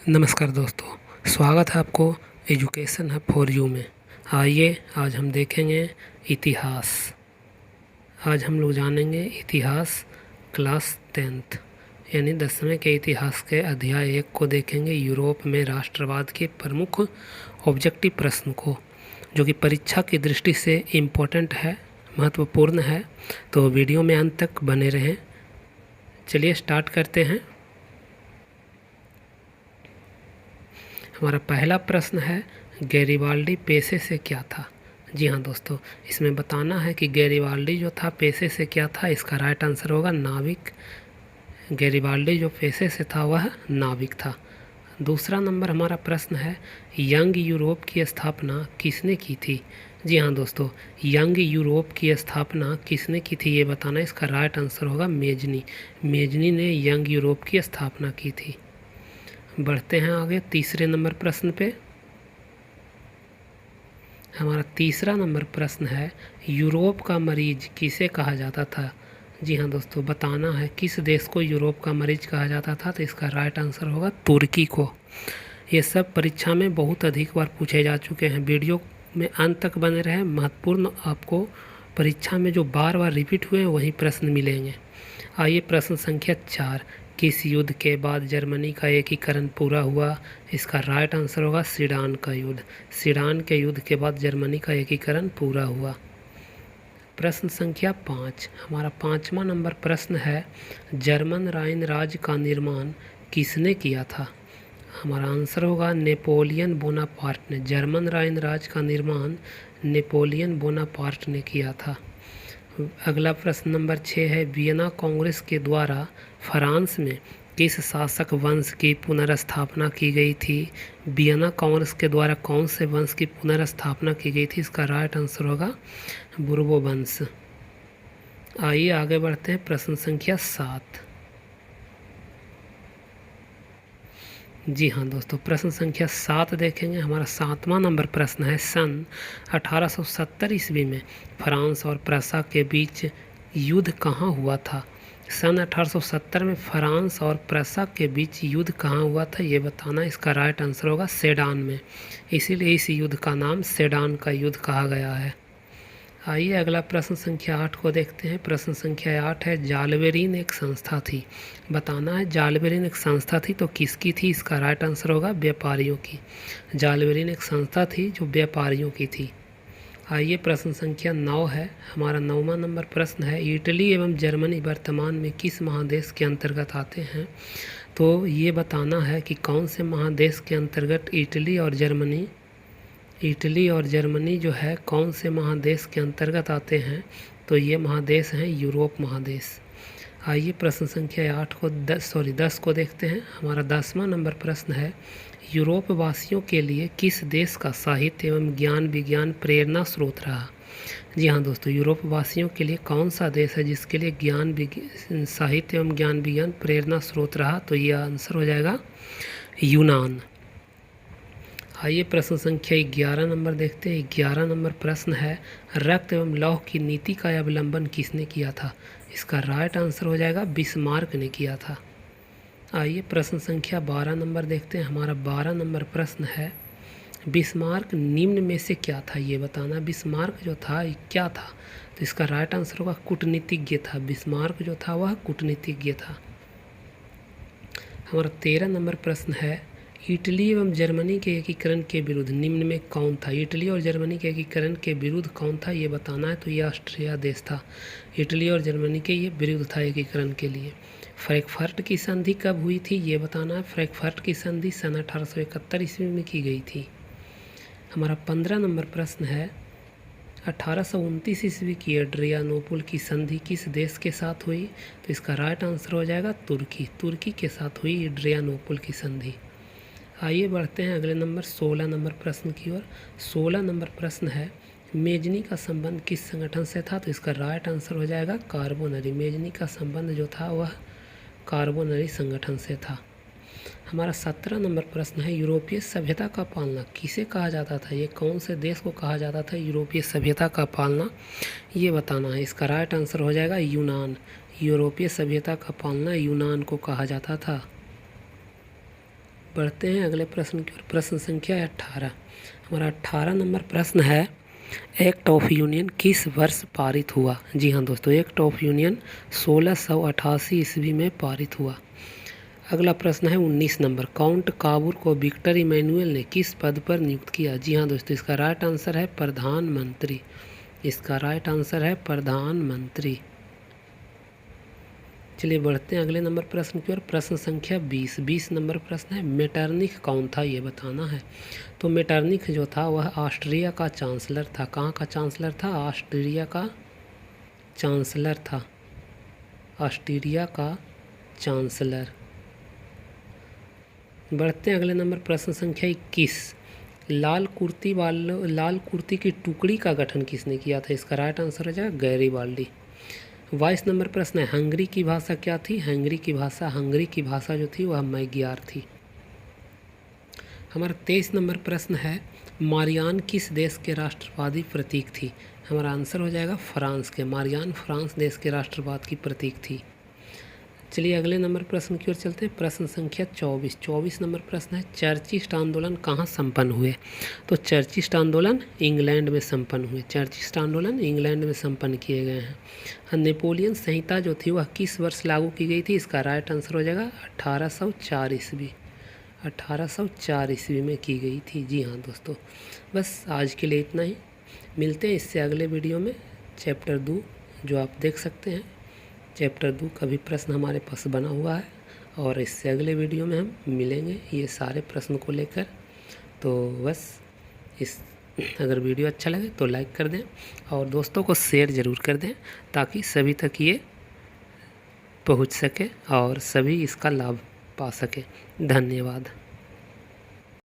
नमस्कार दोस्तों, स्वागत है आपको एजुकेशन हब फॉर यू में। आइए आज हम देखेंगे इतिहास। आज हम लोग जानेंगे इतिहास क्लास 10th यानी 10वें के इतिहास के अध्याय 1 को देखेंगे, यूरोप में राष्ट्रवाद के प्रमुख ऑब्जेक्टिव प्रश्न को, जो कि परीक्षा की दृष्टि से इम्पोर्टेंट है, महत्वपूर्ण है। तो वीडियो में अंत तक बने रहें। चलिए स्टार्ट करते हैं। हमारा पहला प्रश्न है, गैरिबाल्डी पेशे से क्या था। जी हाँ दोस्तों, इसमें बताना है कि गैरिबाल्डी जो था पेशे से क्या था। इसका राइट आंसर होगा नाविक। गैरिबाल्डी जो पेशे से था वह नाविक था। दूसरा नंबर हमारा प्रश्न है, यंग यूरोप की स्थापना किसने की थी। जी हाँ दोस्तों, यंग यूरोप की स्थापना किसने की थी ये बताना। इसका राइट आंसर होगा मेजनी। मेजनी ने यंग यूरोप की स्थापना की थी। बढ़ते हैं आगे तीसरे नंबर प्रश्न पे। हमारा तीसरा नंबर प्रश्न है, यूरोप का मरीज किसे कहा जाता था। जी हाँ दोस्तों, बताना है किस देश को यूरोप का मरीज कहा जाता था। तो इसका राइट आंसर होगा तुर्की को। ये सब परीक्षा में बहुत अधिक बार पूछे जा चुके हैं। वीडियो में अंत तक बने रहे। महत्वपूर्ण आपको परीक्षा में जो बार बार रिपीट हुए हैं वही प्रश्न मिलेंगे। आइए प्रश्न संख्या 4, किस युद्ध के बाद जर्मनी का एकीकरण पूरा हुआ। इसका राइट आंसर होगा सीडान का युद्ध। सीडान के युद्ध के बाद जर्मनी का एकीकरण पूरा हुआ। प्रश्न संख्या 5, हमारा 5वां नंबर प्रश्न है, जर्मन राइन राज्य का निर्माण किसने किया था। हमारा आंसर होगा नेपोलियन बोनापार्ट ने। जर्मन राइन राज्य का निर्माण नेपोलियन बोनापार्ट ने किया था। अगला प्रश्न नंबर 6 है, वियना कांग्रेस के द्वारा फ्रांस में किस शासक वंश की पुनर्स्थापना की गई थी। वियना कांग्रेस के द्वारा कौन से वंश की पुनर्स्थापना की गई थी। इसका राइट आंसर होगा बुर्बो वंश। आइए आगे बढ़ते हैं प्रश्न संख्या 7। जी हाँ दोस्तों, प्रश्न संख्या 7 देखेंगे। हमारा 7वां नंबर प्रश्न है, सन 1870 ईस्वी में फ्रांस और प्रसा के बीच युद्ध कहाँ हुआ था। सन 1870 में फ्रांस और प्रसा के बीच युद्ध कहाँ हुआ था ये बताना। इसका राइट आंसर होगा सेडान में। इसीलिए इस युद्ध का नाम सेडान का युद्ध कहा गया है। आइए अगला प्रश्न संख्या 8 को देखते हैं। प्रश्न संख्या 8 है, जालबेरिन एक संस्था थी। बताना है जालबेरिन एक संस्था थी तो किसकी थी। इसका राइट आंसर होगा व्यापारियों की। जालबेरिन एक संस्था थी जो व्यापारियों की थी। आइए प्रश्न संख्या 9 है। हमारा 9वां नंबर प्रश्न है, इटली एवं जर्मनी वर्तमान में किस महादेश के अंतर्गत आते हैं। तो ये बताना है कि कौन से महादेश के अंतर्गत इटली और जर्मनी जो है कौन से महादेश के अंतर्गत आते हैं। तो ये महादेश हैं यूरोप महादेश। आइए प्रश्न संख्या 10 को देखते हैं। हमारा 10वां नंबर प्रश्न है, यूरोप वासियों के लिए किस देश का साहित्य एवं ज्ञान विज्ञान प्रेरणा स्रोत रहा। जी हाँ दोस्तों, यूरोप वासियों के लिए कौन सा देश है जिसके लिए साहित्य एवं ज्ञान विज्ञान प्रेरणा स्रोत रहा। तो ये आंसर हो जाएगा यूनान। आइए प्रश्न संख्या 11 नंबर देखते हैं। 11 नंबर प्रश्न है, रक्त एवं लौह की नीति का अवलंबन किसने किया था। इसका राइट आंसर हो जाएगा बिस्मार्क ने किया था। आइए प्रश्न संख्या 12 नंबर देखते हैं। हमारा 12 नंबर प्रश्न है, बिस्मार्क निम्न में से क्या था ये बताना। बिस्मार्क जो था क्या था। तो इसका राइट आंसर होगा कूटनीतिज्ञ था। बिस्मार्क जो था वह कूटनीतिज्ञ था। हमारा 13 नंबर प्रश्न है, इटली एवं जर्मनी के एकीकरण के विरुद्ध निम्न में कौन था। इटली और जर्मनी के एकीकरण के विरुद्ध कौन था ये बताना है। तो ये ऑस्ट्रिया देश था। इटली और जर्मनी के ये विरुद्ध था एकीकरण के लिए। फ्रैंकफर्ट की संधि कब हुई थी ये बताना है। फ्रैंकफर्ट की संधि सन 1871 ईस्वी में की गई थी। हमारा 15 नंबर प्रश्न है, 1829 ईस्वी की एड्रियानोपुल की संधि किस देश के साथ हुई। तो इसका राइट आंसर हो जाएगा तुर्की। तुर्की के साथ हुई एड्रियानोपुल की संधि। आइए बढ़ते हैं अगले नंबर 16 नंबर प्रश्न की ओर। 16 नंबर प्रश्न है, मेजनी का संबंध किस संगठन से था। तो इसका राइट आंसर हो जाएगा कार्बोनरी। मेजनी का संबंध जो था वह कार्बोनरी संगठन से था। हमारा 17 नंबर प्रश्न है, यूरोपीय सभ्यता का पालना किसे कहा जाता था। ये कौन से देश को कहा जाता था यूरोपीय सभ्यता का पालना ये बताना है। इसका राइट आंसर हो जाएगा यूनान। यूरोपीय सभ्यता का पालना यूनान को कहा जाता था। बढ़ते हैं अगले प्रश्न की ओर। प्रश्न संख्या 18। हमारा 18 नंबर प्रश्न है, एक्ट ऑफ यूनियन किस वर्ष पारित हुआ? जी हाँ दोस्तों, एक्ट ऑफ यूनियन 1688 ईस्वी में पारित हुआ। अगला प्रश्न है 19 नंबर, काउंट काबूर को विक्टर इमैनुअल ने किस पद पर नियुक्त किया? जी हाँ दोस्तों, इसका राइट आंसर है प्रधानमंत्री। इसका राइट आंसर है प्रधानमंत्री। चलिए बढ़ते हैं अगले नंबर प्रश्न की ओर। प्रश्न संख्या 20 नंबर प्रश्न है, मेटरनिख कौन था ये बताना है। तो मेटरनिख जो था वह ऑस्ट्रिया का चांसलर था। कहाँ का चांसलर था? ऑस्ट्रिया का चांसलर था। ऑस्ट्रिया का चांसलर। बढ़ते हैं अगले नंबर प्रश्न संख्या 21, लाल कुर्ती की टुकड़ी का गठन किसने किया था? इसका राइट आंसर हो जाएगा गैरीबाल्डी। 22 नंबर प्रश्न है, हंगरी की भाषा क्या थी? हंगरी की भाषा जो थी वह मैग्यार थी। हमारा 23 नंबर प्रश्न है, मारियान किस देश के राष्ट्रवादी प्रतीक थी? हमारा आंसर हो जाएगा फ्रांस के। मारियान फ्रांस देश के राष्ट्रवाद की प्रतीक थी। चलिए अगले नंबर प्रश्न की ओर चलते हैं। प्रश्न संख्या 24 नंबर प्रश्न है, चर्चिस्ट आंदोलन कहाँ संपन्न हुए? तो चर्चिस्ट आंदोलन इंग्लैंड में संपन्न हुए। चर्चिस्ट आंदोलन इंग्लैंड में संपन्न किए गए हैं। नेपोलियन संहिता जो थी वह किस वर्ष लागू की गई थी? इसका राइट आंसर हो जाएगा 1804 ईस्वी। 1804 ईस्वी में की गई थी। जी हाँ दोस्तों, बस आज के लिए इतना ही। मिलते हैं इससे अगले वीडियो में। चैप्टर 2 जो आप देख सकते हैं, चैप्टर 2 का भी प्रश्न हमारे पास बना हुआ है और इससे अगले वीडियो में हम मिलेंगे ये सारे प्रश्न को लेकर। तो बस अगर वीडियो अच्छा लगे तो लाइक कर दें और दोस्तों को शेयर ज़रूर कर दें ताकि सभी तक ये पहुंच सके और सभी इसका लाभ पा सके। धन्यवाद।